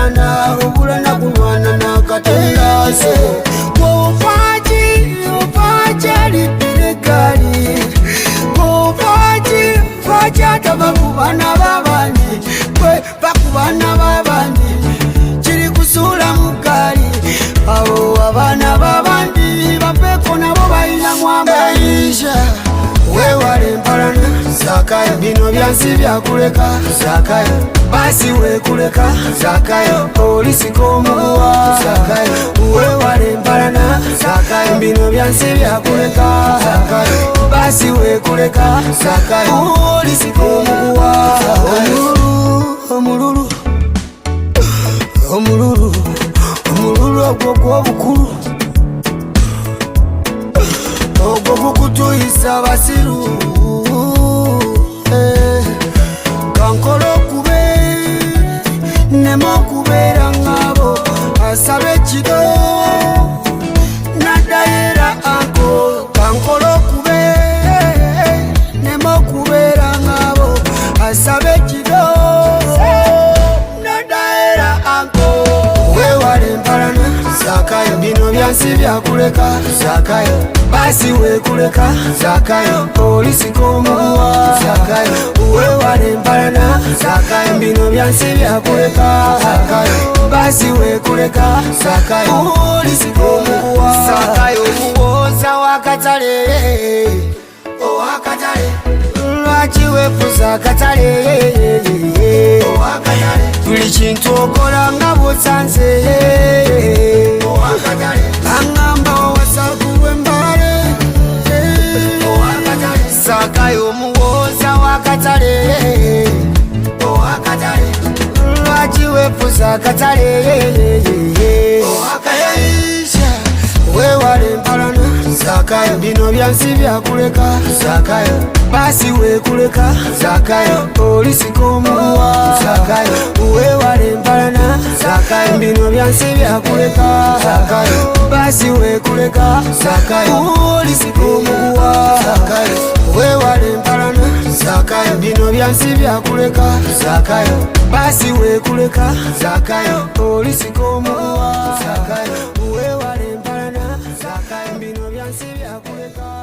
mwana obula na kulwana na katonda se upaji lipirikali upaji atava kubana babandi kwe bakubana babandi kiri kusula mukali abo abana babandi bapeko nabo bayina mwambaisha wewale mpalana Zakayo bino byansi byakuleka Zakayo basi wekuleka Zakayo polisi komuwa Zakayo wewale mpalana Zakayo bino byansi byakuleka Zakayo basi wekuleka Zakayo polisi komuwa omululu omululu omululu ogwo gw'obukulu ogwo gukutuyisa basiru kankolo kube nemo kubeera ngabo asabe kido nadayera anko kankolo kube nemo kubeera ngabo asabe kido nadayera anko wewale mpalana Zakayo bino byansi byakuleka Zakayo basi wekuleka Zakayo polisi komuwa Zakayo wewale mpalana Zakayo bino byansi byakuleka Zakayo basi wekuleka Zakayo polisi komuwa Zakayo muwoza wakatale owakatale lwaki wefuza akatale owakatale buli kintu okola nga bw'osanze owakatale angamba owasakulwe mbale owakatale Zakayo omuwoza wakatale owakatale lwaki wefuza akatale owakatale wewale mpalana Zakayo bino byansi byakuleka Zakayo basi wekuleka Zakayo polisi komuwa Zakayo wewale mpalana Zakayo bino byansi byakuleka Zakayo basi wekuleka Zakayo polisi komuwa Zakayo wewale mpalana Zakayo bino byansi byakuleka Zakayo basi wekuleka Zakayo polisi komuwa Zakayo wewale mpalana Zakayo bino byansi byakuleka